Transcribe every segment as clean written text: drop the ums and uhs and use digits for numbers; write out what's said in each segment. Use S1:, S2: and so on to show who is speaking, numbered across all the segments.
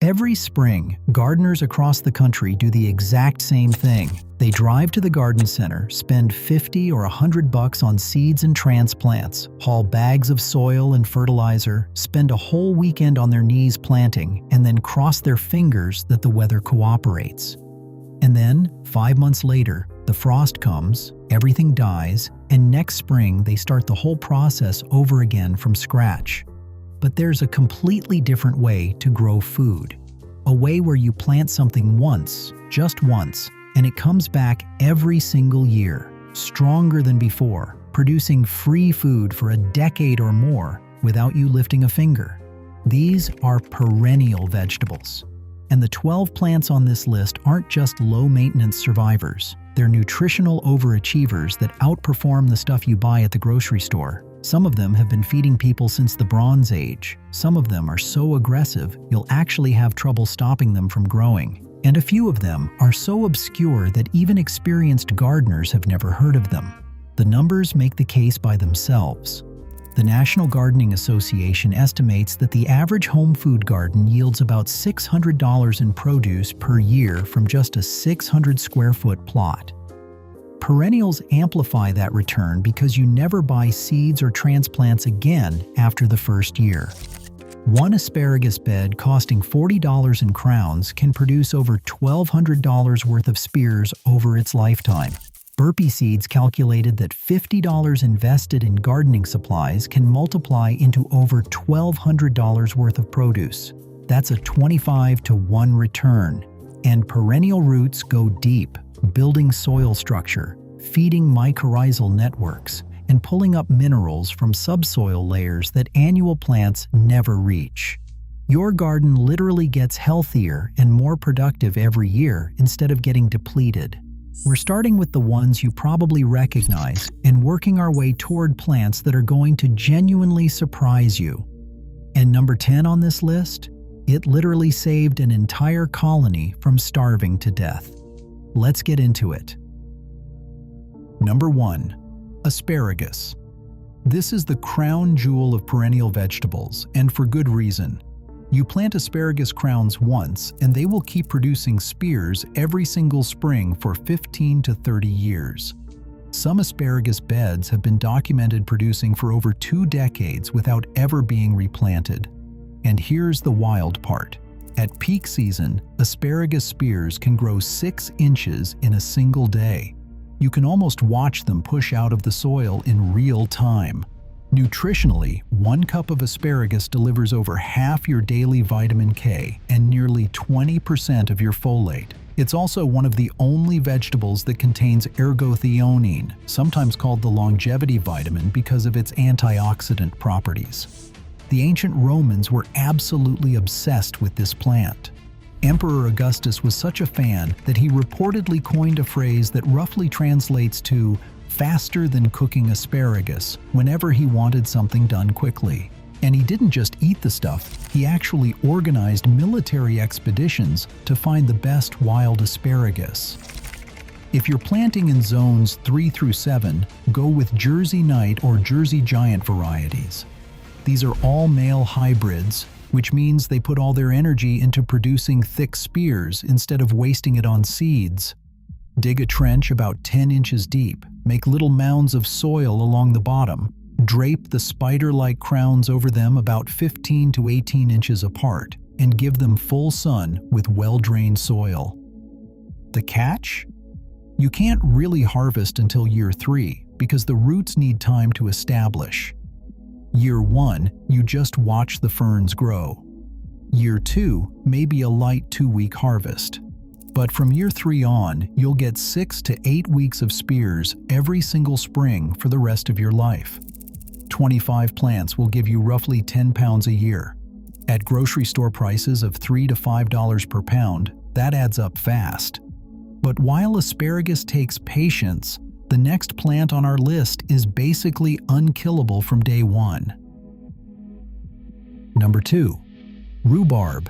S1: Every spring, gardeners across the country do the exact same thing. They drive to the garden center, spend $50 or $100 on seeds and transplants, haul bags of soil and fertilizer, spend a whole weekend on their knees planting, and then cross their fingers that the weather cooperates. And then, 5 months later, the frost comes, everything dies, and next spring they start the whole process over again from scratch. But there's a completely different way to grow food. A way where you plant something once, just once, and it comes back every single year, stronger than before, producing free food for a decade or more without you lifting a finger. These are perennial vegetables. And the 12 plants on this list aren't just low-maintenance survivors. They're nutritional overachievers that outperform the stuff you buy at the grocery store. Some of them have been feeding people since the Bronze Age. Some of them are so aggressive, you'll actually have trouble stopping them from growing. And a few of them are so obscure that even experienced gardeners have never heard of them. The numbers make the case by themselves. The National Gardening Association estimates that the average home food garden yields about $600 in produce per year from just a 600 square foot plot. Perennials amplify that return because you never buy seeds or transplants again after the first year. One asparagus bed costing $40 in crowns can produce over $1,200 worth of spears over its lifetime. Burpee Seeds calculated that $50 invested in gardening supplies can multiply into over $1,200 worth of produce. That's a 25-to-1 return. And perennial roots go deep, building soil structure, feeding mycorrhizal networks, and pulling up minerals from subsoil layers that annual plants never reach. Your garden literally gets healthier and more productive every year instead of getting depleted. We're starting with the ones you probably recognize and working our way toward plants that are going to genuinely surprise you. And number 10 on this list? It literally saved an entire colony from starving to death. Let's get into it. Number 1. Asparagus. This is the crown jewel of perennial vegetables, and for good reason. You plant asparagus crowns once, and they will keep producing spears every single spring for 15 to 30 years. Some asparagus beds have been documented producing for over 2 decades without ever being replanted. And here's the wild part. At peak season, asparagus spears can grow 6 inches in a single day. You can almost watch them push out of the soil in real time. Nutritionally, 1 cup of asparagus delivers over half your daily vitamin K and nearly 20% of your folate. It's also one of the only vegetables that contains ergothioneine, sometimes called the longevity vitamin because of its antioxidant properties. The ancient Romans were absolutely obsessed with this plant. Emperor Augustus was such a fan that he reportedly coined a phrase that roughly translates to faster than cooking asparagus whenever he wanted something done quickly. And he didn't just eat the stuff, he actually organized military expeditions to find the best wild asparagus. If you're planting in zones 3 through 7, go with Jersey Knight or Jersey Giant varieties. These are all male hybrids, which means they put all their energy into producing thick spears instead of wasting it on seeds. Dig a trench about 10 inches deep, make little mounds of soil along the bottom, drape the spider-like crowns over them about 15 to 18 inches apart, and give them full sun with well-drained soil. The catch? You can't really harvest until year 3 because the roots need time to establish. Year 1, you just watch the ferns grow. Year 2 may be a light 2-week harvest. But from year 3 on, you'll get 6 to 8 weeks of spears every single spring for the rest of your life. 25 plants will give you roughly 10 pounds a year. At grocery store prices of $3 to $5 per pound, that adds up fast. But while asparagus takes patience, the next plant on our list is basically unkillable from day 1. Number 2. Rhubarb.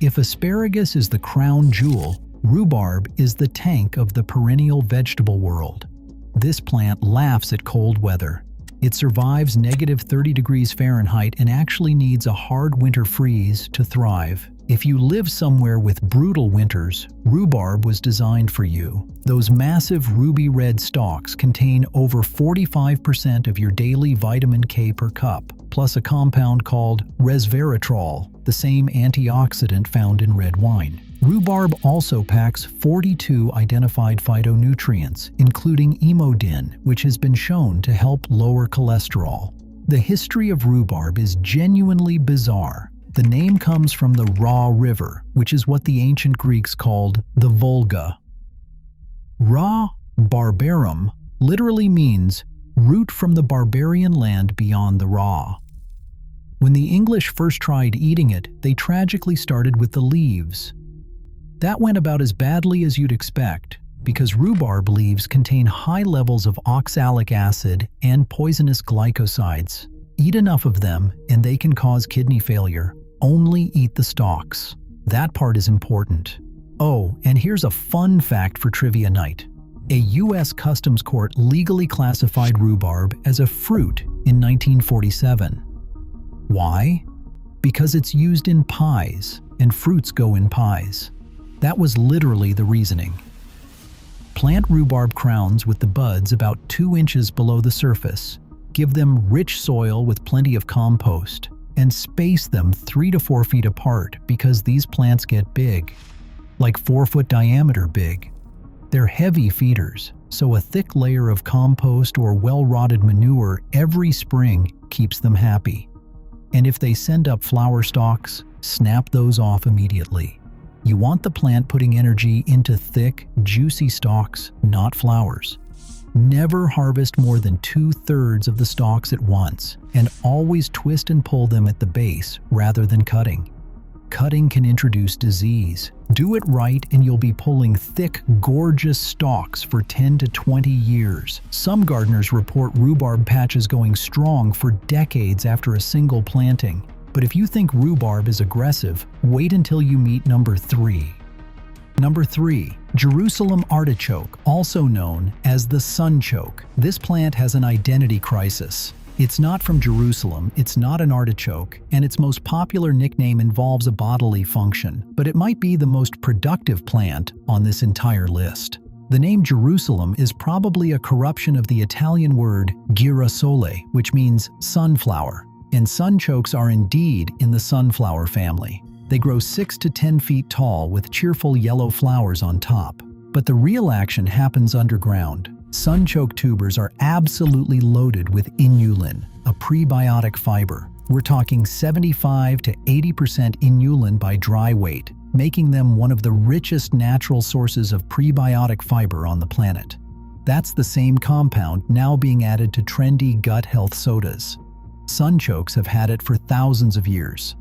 S1: If asparagus is the crown jewel, rhubarb is the tank of the perennial vegetable world. This plant laughs at cold weather. It survives -30 degrees Fahrenheit and actually needs a hard winter freeze to thrive. If you live somewhere with brutal winters, rhubarb was designed for you. Those massive ruby red stalks contain over 45% of your daily vitamin K per cup, plus a compound called resveratrol, the same antioxidant found in red wine. Rhubarb also packs 42 identified phytonutrients, including emodin, which has been shown to help lower cholesterol. The history of rhubarb is genuinely bizarre. The name comes from the Ra River, which is what the ancient Greeks called the Volga. Ra barbarum literally means root from the barbarian land beyond the Ra. When the English first tried eating it, they tragically started with the leaves. That went about as badly as you'd expect, because rhubarb leaves contain high levels of oxalic acid and poisonous glycosides. Eat enough of them and they can cause kidney failure. Only eat the stalks. That part is important. Oh, and here's a fun fact for trivia night. A U.S. Customs Court legally classified rhubarb as a fruit in 1947. Why? Because it's used in pies, and fruits go in pies. That was literally the reasoning. Plant rhubarb crowns with the buds about 2 inches below the surface. Give them rich soil with plenty of compost, and space them 3 to 4 feet apart because these plants get big, like 4-foot diameter big. They're heavy feeders, so a thick layer of compost or well-rotted manure every spring keeps them happy. And if they send up flower stalks, snap those off immediately. You want the plant putting energy into thick, juicy stalks, not flowers. Never harvest more than 2/3 of the stalks at once, and always twist and pull them at the base rather than cutting. Cutting can introduce disease. Do it right and you'll be pulling thick, gorgeous stalks for 10 to 20 years. Some gardeners report rhubarb patches going strong for decades after a single planting. But if you think rhubarb is aggressive, wait until you meet number 3. Number 3, Jerusalem artichoke, also known as the sunchoke. This plant has an identity crisis. It's not from Jerusalem, it's not an artichoke, and its most popular nickname involves a bodily function, but it might be the most productive plant on this entire list. The name Jerusalem is probably a corruption of the Italian word girasole, which means sunflower, and sunchokes are indeed in the sunflower family. They grow 6 to 10 feet tall with cheerful yellow flowers on top. But the real action happens underground. Sunchoke tubers are absolutely loaded with inulin, a prebiotic fiber. We're talking 75 to 80% inulin by dry weight, making them one of the richest natural sources of prebiotic fiber on the planet. That's the same compound now being added to trendy gut health sodas. Sunchokes have had it for thousands of years.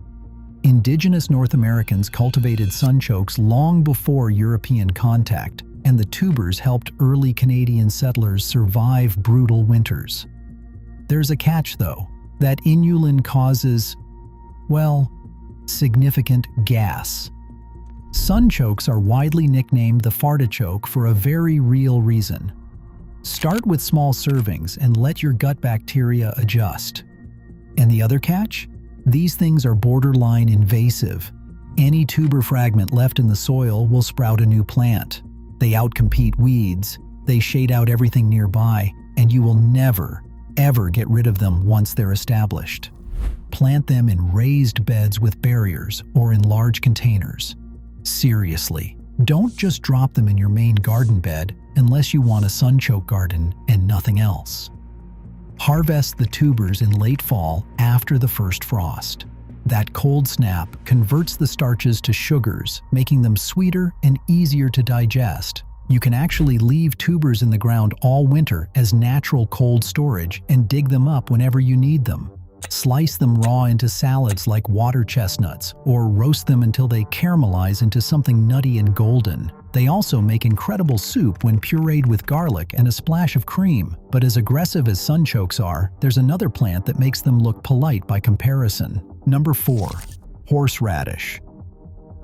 S1: Indigenous North Americans cultivated sunchokes long before European contact, and the tubers helped early Canadian settlers survive brutal winters. There's a catch though. That inulin causes, well, significant gas. Sunchokes are widely nicknamed the fartichoke for a very real reason. Start with small servings and let your gut bacteria adjust. And the other catch? These things are borderline invasive. Any tuber fragment left in the soil will sprout a new plant. They outcompete weeds, they shade out everything nearby, and you will never, ever get rid of them once they're established. Plant them in raised beds with barriers or in large containers. Seriously, don't just drop them in your main garden bed unless you want a sunchoke garden and nothing else. Harvest the tubers in late fall after the first frost. That cold snap converts the starches to sugars, making them sweeter and easier to digest. You can actually leave tubers in the ground all winter as natural cold storage and dig them up whenever you need them. Slice them raw into salads like water chestnuts, or roast them until they caramelize into something nutty and golden. They also make incredible soup when pureed with garlic and a splash of cream. But as aggressive as sunchokes are, there's another plant that makes them look polite by comparison. Number 4, horseradish.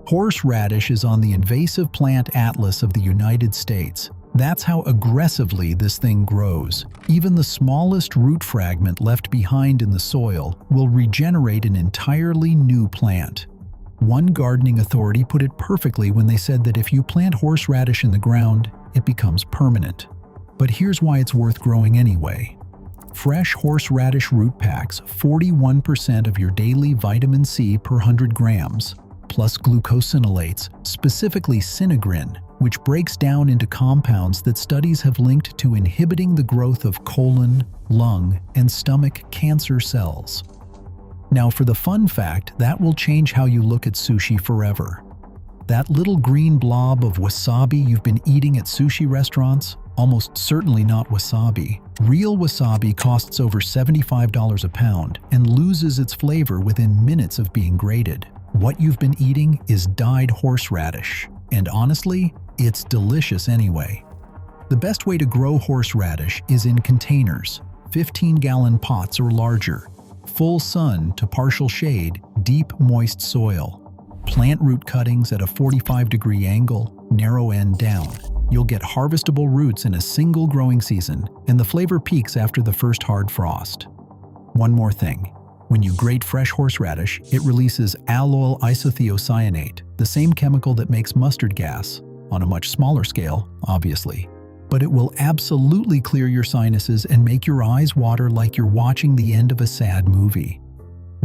S1: Horseradish is on the invasive plant atlas of the United States. That's how aggressively this thing grows. Even the smallest root fragment left behind in the soil will regenerate an entirely new plant. One gardening authority put it perfectly when they said that if you plant horseradish in the ground, it becomes permanent. But here's why it's worth growing anyway. Fresh horseradish root packs 41% of your daily vitamin C per 100 grams, plus glucosinolates, specifically sinegrin, which breaks down into compounds that studies have linked to inhibiting the growth of colon, lung, and stomach cancer cells. Now for the fun fact, that will change how you look at sushi forever. That little green blob of wasabi you've been eating at sushi restaurants? Almost certainly not wasabi. Real wasabi costs over $75 a pound and loses its flavor within minutes of being grated. What you've been eating is dyed horseradish. And honestly, it's delicious anyway. The best way to grow horseradish is in containers, 15-gallon pots or larger. Full sun to partial shade, deep moist soil. Plant root cuttings at a 45-degree angle, narrow end down. You'll get harvestable roots in a single growing season, and the flavor peaks after the first hard frost. One more thing. When you grate fresh horseradish, it releases allyl isothiocyanate, the same chemical that makes mustard gas, on a much smaller scale, obviously. But it will absolutely clear your sinuses and make your eyes water like you're watching the end of a sad movie.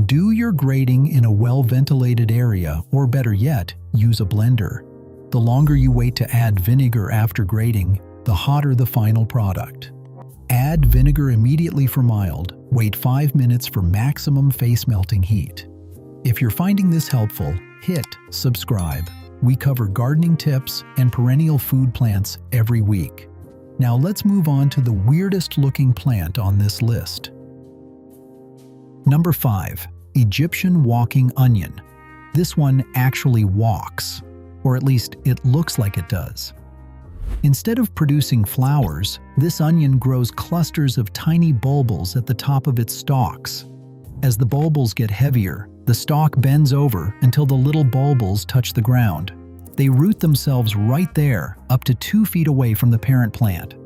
S1: Do your grating in a well-ventilated area, or better yet, use a blender. The longer you wait to add vinegar after grating, the hotter the final product. Add vinegar immediately for mild, wait 5 minutes for maximum face-melting heat. If you're finding this helpful, hit subscribe. We cover gardening tips and perennial food plants every week. Now let's move on to the weirdest looking plant on this list. Number 5. Egyptian walking onion. This one actually walks, or at least it looks like it does. Instead of producing flowers, this onion grows clusters of tiny bulbils at the top of its stalks. As the bulbils get heavier, the stalk bends over until the little bulbils touch the ground. They root themselves right there, up to 2 feet away from the parent plant.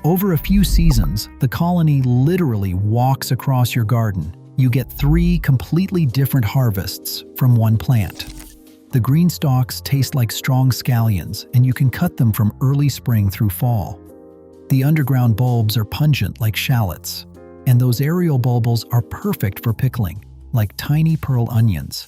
S1: Over a few seasons, the colony literally walks across your garden. You get 3 completely different harvests from one plant. The green stalks taste like strong scallions, and you can cut them from early spring through fall. The underground bulbs are pungent like shallots, and those aerial bulbils are perfect for pickling, like tiny pearl onions.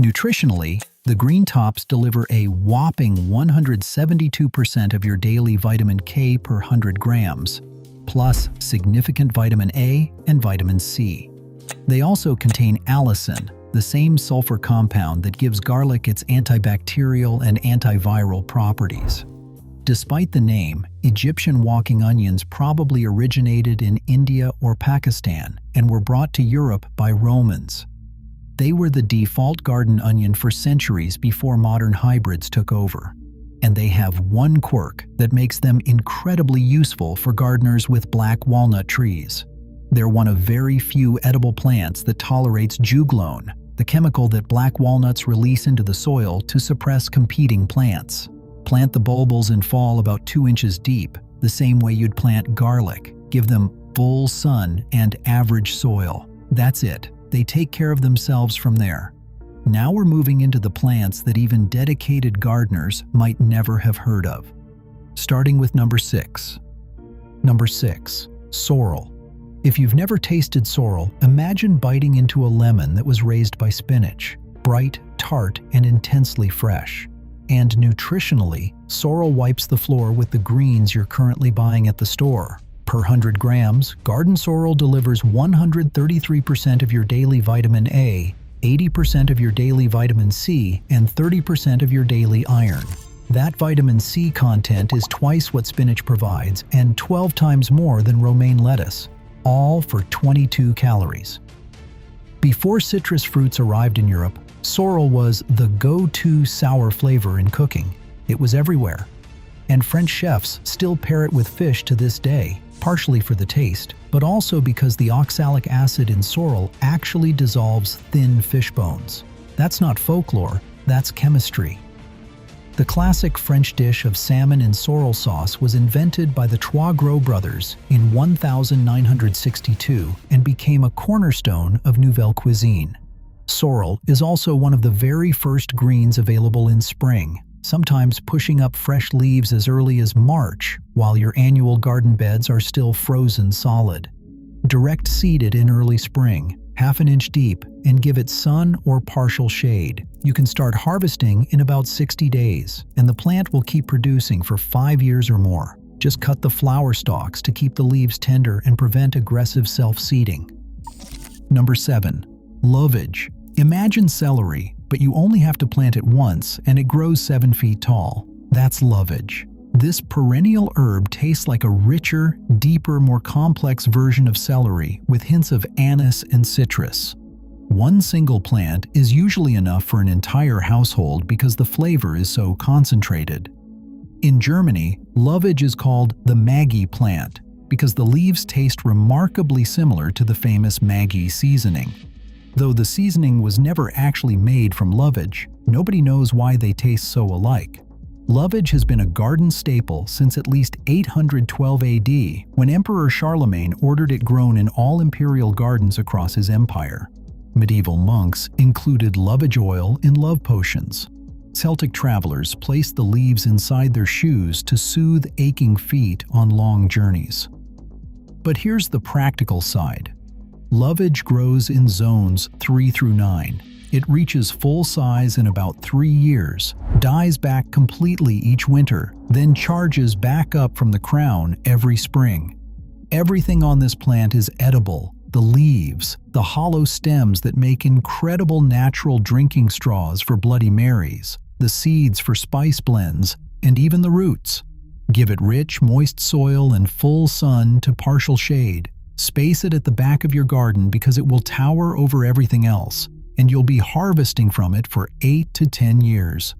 S1: Nutritionally, the green tops deliver a whopping 172% of your daily vitamin K per 100 grams, plus significant vitamin A and vitamin C. They also contain allicin, the same sulfur compound that gives garlic its antibacterial and antiviral properties. Despite the name, Egyptian walking onions probably originated in India or Pakistan and were brought to Europe by Romans. They were the default garden onion for centuries before modern hybrids took over. And they have one quirk that makes them incredibly useful for gardeners with black walnut trees. They're one of very few edible plants that tolerates juglone, the chemical that black walnuts release into the soil to suppress competing plants. Plant the bulbils in fall about 2 inches deep, the same way you'd plant garlic. Give them full sun and average soil. That's it. They take care of themselves from there. Now we're moving into the plants that even dedicated gardeners might never have heard of. Starting with number 6. Number 6. Sorrel. If you've never tasted sorrel, imagine biting into a lemon that was raised by spinach. Bright, tart, and intensely fresh. And nutritionally, sorrel wipes the floor with the greens you're currently buying at the store. Per 100 grams, garden sorrel delivers 133% of your daily vitamin A, 80% of your daily vitamin C, and 30% of your daily iron. That vitamin C content is twice what spinach provides and 12 times more than romaine lettuce, all for 22 calories. Before citrus fruits arrived in Europe, sorrel was the go-to sour flavor in cooking. It was everywhere. And French chefs still pair it with fish to this day, partially for the taste, but also because the oxalic acid in sorrel actually dissolves thin fish bones. That's not folklore, that's chemistry. The classic French dish of salmon and sorrel sauce was invented by the Trois Gros brothers in 1962 and became a cornerstone of Nouvelle cuisine. Sorrel is also one of the very first greens available in spring, sometimes pushing up fresh leaves as early as March, while your annual garden beds are still frozen solid. Direct seed it in early spring, half an inch deep, and give it sun or partial shade. You can start harvesting in about 60 days, and the plant will keep producing for 5 years or more. Just cut the flower stalks to keep the leaves tender and prevent aggressive self-seeding. Number 7. Lovage. Imagine celery, but you only have to plant it once and it grows 7 feet tall. That's lovage. This perennial herb tastes like a richer, deeper, more complex version of celery with hints of anise and citrus. One single plant is usually enough for an entire household because the flavor is so concentrated. In Germany, lovage is called the Maggi plant because the leaves taste remarkably similar to the famous Maggi seasoning. Though the seasoning was never actually made from lovage, nobody knows why they taste so alike. Lovage has been a garden staple since at least 812 AD, when Emperor Charlemagne ordered it grown in all imperial gardens across his empire. Medieval monks included lovage oil in love potions. Celtic travelers placed the leaves inside their shoes to soothe aching feet on long journeys. But here's the practical side. Lovage grows in zones 3 through 9. It reaches full size in about 3 years, dies back completely each winter, then charges back up from the crown every spring. Everything on this plant is edible. The leaves, the hollow stems that make incredible natural drinking straws for Bloody Marys, the seeds for spice blends, and even the roots. Give it rich, moist soil and full sun to partial shade. Space it at the back of your garden because it will tower over everything else, and you'll be harvesting from it for 8 to 10 years.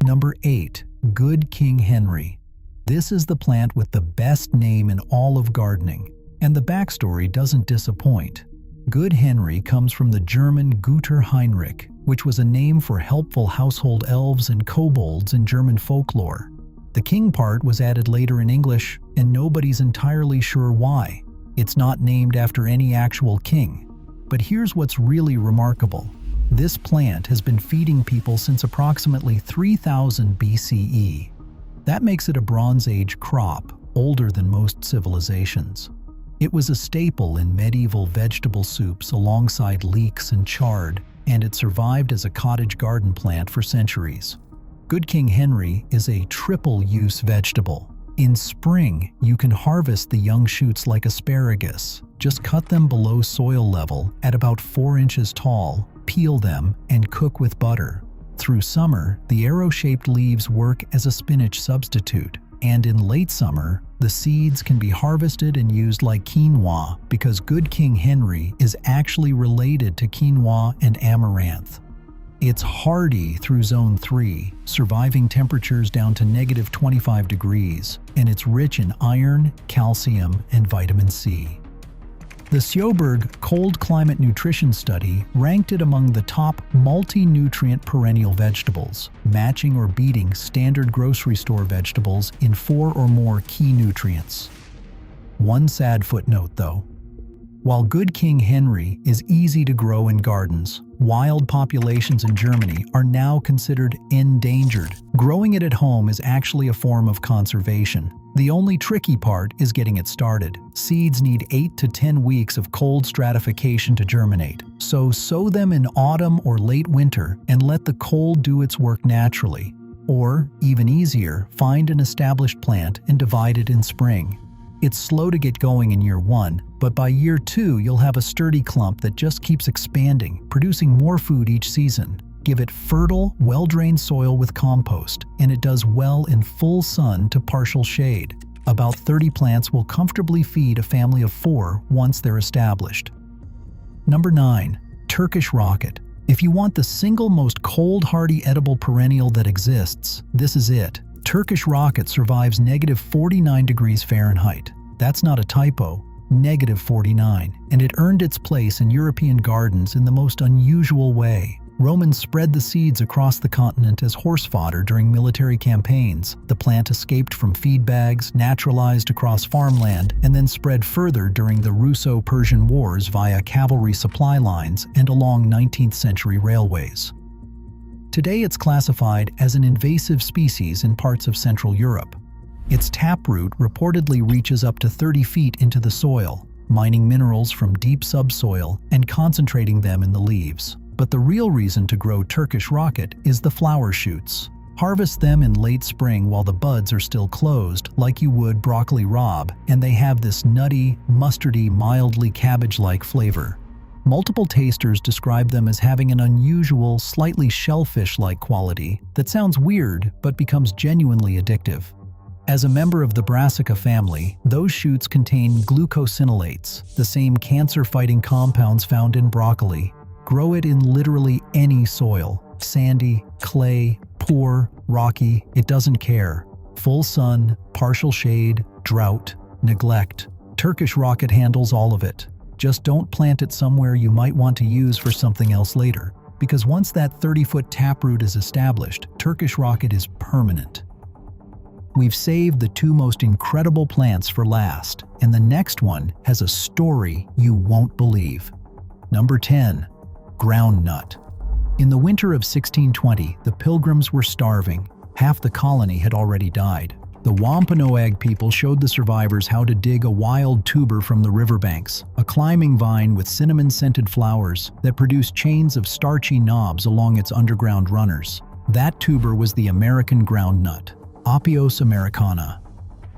S1: Number 8. Good King Henry. This is the plant with the best name in all of gardening, and the backstory doesn't disappoint. Good Henry comes from the German Guter Heinrich, which was a name for helpful household elves and kobolds in German folklore. The king part was added later in English, and nobody's entirely sure why. It's not named after any actual king. But here's what's really remarkable. This plant has been feeding people since approximately 3000 BCE. That makes it a Bronze Age crop, older than most civilizations. It was a staple in medieval vegetable soups alongside leeks and chard, and it survived as a cottage garden plant for centuries. Good King Henry is a triple-use vegetable. In spring, you can harvest the young shoots like asparagus. Just cut them below soil level at about 4 inches tall, peel them, and cook with butter. Through summer, the arrow-shaped leaves work as a spinach substitute, and in late summer, the seeds can be harvested and used like quinoa because Good King Henry is actually related to quinoa and amaranth. It's hardy through zone 3, surviving temperatures down to -25 degrees, and it's rich in iron, calcium, and vitamin C. The Sjoberg Cold Climate Nutrition Study ranked it among the top multi-nutrient perennial vegetables, matching or beating standard grocery store vegetables in 4 or more key nutrients. One sad footnote though. While Good King Henry is easy to grow in gardens, wild populations in Germany are now considered endangered. Growing it at home is actually a form of conservation. The only tricky part is getting it started. Seeds need 8 to 10 weeks of cold stratification to germinate, so sow them in autumn or late winter and let the cold do its work naturally. Or, even easier, find an established plant and divide it in spring. It's slow to get going in year 1, but by year 2 you'll have a sturdy clump that just keeps expanding, producing more food each season. Give it fertile, well-drained soil with compost, and it does well in full sun to partial shade. About 30 plants will comfortably feed a family of 4 once they're established. Number 9. Turkish Rocket. If you want the single most cold-hardy edible perennial that exists, this is it. Turkish Rocket survives -49 degrees Fahrenheit. That's not a typo, -49, and it earned its place in European gardens in the most unusual way. Romans spread the seeds across the continent as horse fodder during military campaigns. The plant escaped from feed bags, naturalized across farmland, and then spread further during the Russo-Persian Wars via cavalry supply lines and along 19th century railways. Today it's classified as an invasive species in parts of Central Europe. Its taproot reportedly reaches up to 30 feet into the soil, mining minerals from deep subsoil and concentrating them in the leaves. But the real reason to grow Turkish Rocket is the flower shoots. Harvest them in late spring while the buds are still closed, like you would broccoli rabe, and they have this nutty, mustardy, mildly cabbage-like flavor. Multiple tasters describe them as having an unusual, slightly shellfish-like quality that sounds weird but becomes genuinely addictive. As a member of the Brassica family, those shoots contain glucosinolates, the same cancer-fighting compounds found in broccoli. Grow it in literally any soil, sandy, clay, poor, rocky, it doesn't care. Full sun, partial shade, drought, neglect. Turkish Rocket handles all of it. Just don't plant it somewhere you might want to use for something else later, because once that 30-foot taproot is established, Turkish Rocket is permanent. We've saved the two most incredible plants for last, and the next one has a story you won't believe. Number 10. Groundnut. In the winter of 1620, the Pilgrims were starving. Half the colony had already died. The Wampanoag people showed the survivors how to dig a wild tuber from the riverbanks, a climbing vine with cinnamon-scented flowers that produced chains of starchy knobs along its underground runners. That tuber was the American groundnut, Apios americana.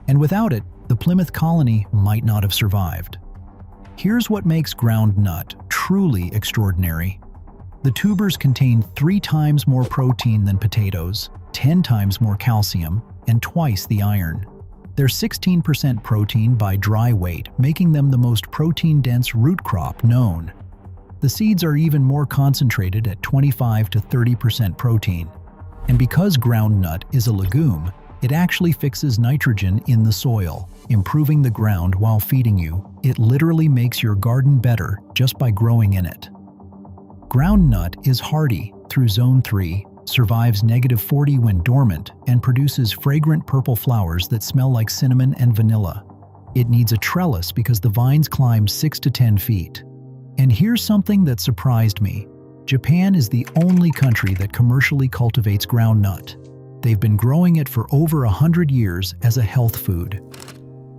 S1: And without it, the Plymouth colony might not have survived. Here's what makes groundnut truly extraordinary. The tubers contain 3 times more protein than potatoes, 10 times more calcium, and twice the iron. They're 16% protein by dry weight, making them the most protein-dense root crop known. The seeds are even more concentrated at 25 to 30% protein. And because groundnut is a legume, it actually fixes nitrogen in the soil, improving the ground while feeding you. It literally makes your garden better just by growing in it. Groundnut is hardy through zone 3, survives -40 when dormant, and produces fragrant purple flowers that smell like cinnamon and vanilla. It needs a trellis because the vines climb 6 to 10 feet. And here's something that surprised me. Japan is the only country that commercially cultivates groundnut. They've been growing it for over 100 years as a health food.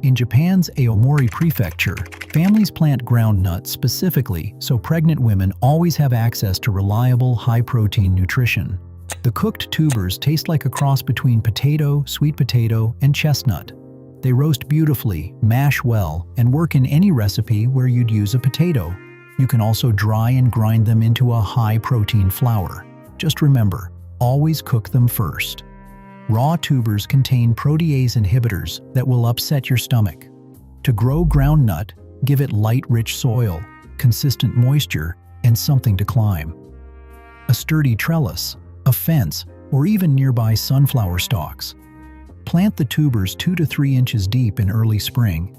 S1: In Japan's Aomori Prefecture, families plant groundnut specifically so pregnant women always have access to reliable, high-protein nutrition. The cooked tubers taste like a cross between potato, sweet potato, and chestnut. They roast beautifully, mash well, and work in any recipe where you'd use a potato. You can also dry and grind them into a high-protein flour. Just remember, always cook them first. Raw tubers contain protease inhibitors that will upset your stomach. To grow groundnut, give it light, rich soil, consistent moisture, and something to climb. A sturdy trellis, a fence, or even nearby sunflower stalks. Plant the tubers 2 to 3 inches deep in early spring.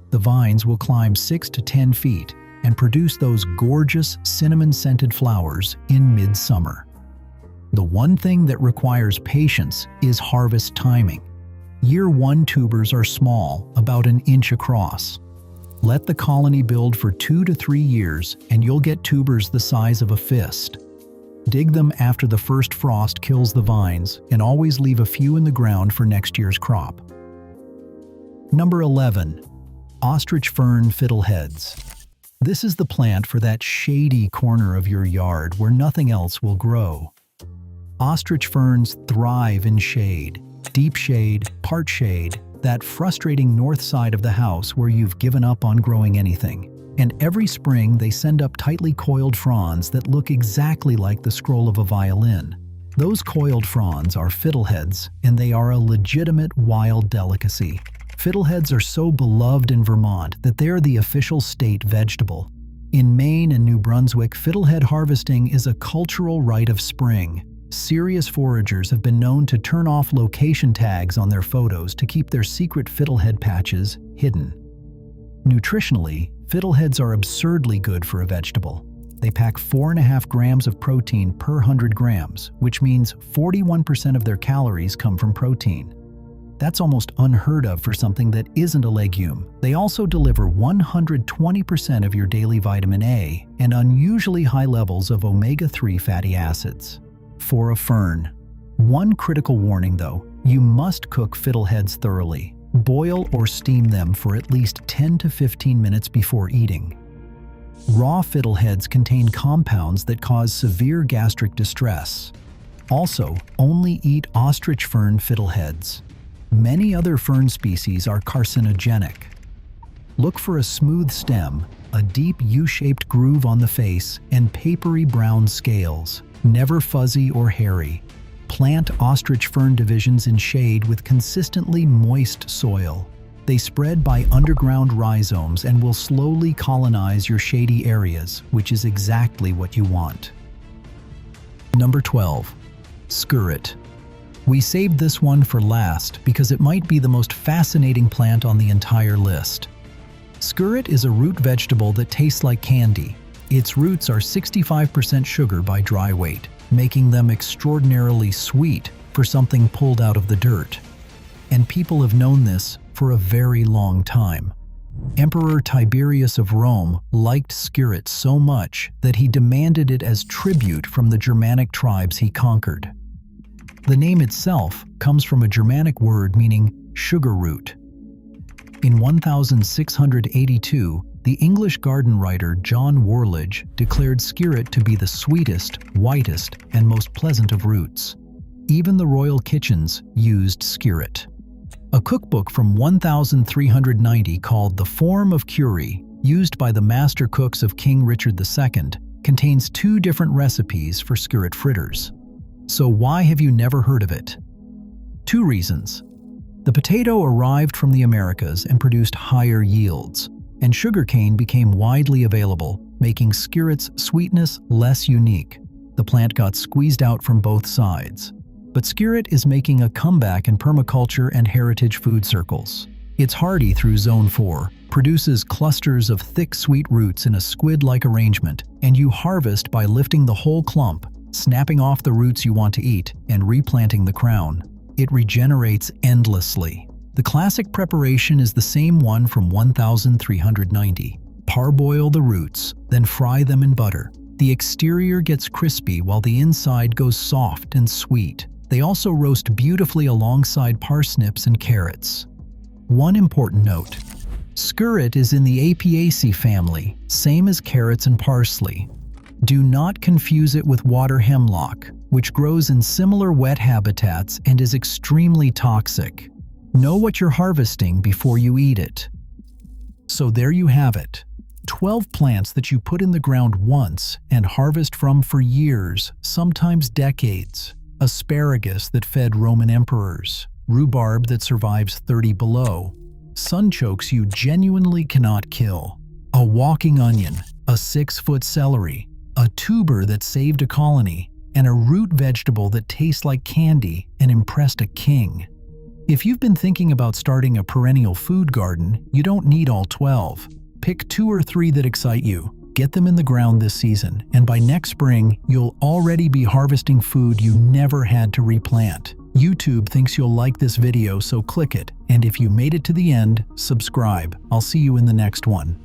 S1: The vines will climb 6 to 10 feet and produce those gorgeous cinnamon-scented flowers in midsummer. The one thing that requires patience is harvest timing. Year 1 tubers are small, about an inch across. Let the colony build for 2 to 3 years and you'll get tubers the size of a fist. Dig them after the first frost kills the vines and always leave a few in the ground for next year's crop. Number 11. Ostrich Fern Fiddleheads. This is the plant for that shady corner of your yard where nothing else will grow. Ostrich ferns thrive in shade, deep shade, part shade, that frustrating north side of the house where you've given up on growing anything. And every spring they send up tightly coiled fronds that look exactly like the scroll of a violin. Those coiled fronds are fiddleheads, and they are a legitimate wild delicacy. Fiddleheads are so beloved in Vermont that they are the official state vegetable. In Maine and New Brunswick, fiddlehead harvesting is a cultural rite of spring. Serious foragers have been known to turn off location tags on their photos to keep their secret fiddlehead patches hidden. Nutritionally, fiddleheads are absurdly good for a vegetable. They pack 4.5 grams of protein per 100 grams, which means 41% of their calories come from protein. That's almost unheard of for something that isn't a legume. They also deliver 120% of your daily vitamin A and unusually high levels of omega-3 fatty acids. For a fern. One critical warning though, you must cook fiddleheads thoroughly. Boil or steam them for at least 10 to 15 minutes before eating. Raw fiddleheads contain compounds that cause severe gastric distress. Also, only eat ostrich fern fiddleheads. Many other fern species are carcinogenic. Look for a smooth stem, a deep U-shaped groove on the face, and papery brown scales, never fuzzy or hairy. Plant ostrich fern divisions in shade with consistently moist soil. They spread by underground rhizomes and will slowly colonize your shady areas, which is exactly what you want. Number 12. Skirret. We saved this one for last because it might be the most fascinating plant on the entire list. Skirret is a root vegetable that tastes like candy. Its roots are 65% sugar by dry weight, making them extraordinarily sweet for something pulled out of the dirt. And people have known this for a very long time. Emperor Tiberius of Rome liked skirret so much that he demanded it as tribute from the Germanic tribes he conquered. The name itself comes from a Germanic word meaning sugar root. In 1682, the English garden writer John Worledge declared skirret to be the sweetest, whitest, and most pleasant of roots. Even the royal kitchens used skirret. A cookbook from 1390 called The Form of Cury, used by the master cooks of King Richard II, contains 2 different recipes for skirret fritters. So why have you never heard of it? 2 reasons. The potato arrived from the Americas and produced higher yields, and sugarcane became widely available, making skirret's sweetness less unique. The plant got squeezed out from both sides. But skirret is making a comeback in permaculture and heritage food circles. It's hardy through Zone 4, produces clusters of thick sweet roots in a squid-like arrangement, and you harvest by lifting the whole clump, snapping off the roots you want to eat, and replanting the crown. It regenerates endlessly. The classic preparation is the same one from 1390. Parboil the roots, then fry them in butter. The exterior gets crispy while the inside goes soft and sweet. They also roast beautifully alongside parsnips and carrots. One important note: skirret is in the Apiaceae family, same as carrots and parsley. Do not confuse it with water hemlock, which grows in similar wet habitats and is extremely toxic. Know what you're harvesting before you eat it. So there you have it. 12 plants that you put in the ground once and harvest from for years, sometimes decades. Asparagus that fed Roman emperors. Rhubarb that survives 30 below. Sunchokes you genuinely cannot kill. A walking onion. A 6-foot celery. A tuber that saved a colony. And a root vegetable that tastes like candy and impressed a king. If you've been thinking about starting a perennial food garden, you don't need all 12. Pick 2 or 3 that excite you. Get them in the ground this season, and by next spring, you'll already be harvesting food you never had to replant. YouTube thinks you'll like this video, so click it. And if you made it to the end, subscribe. I'll see you in the next one.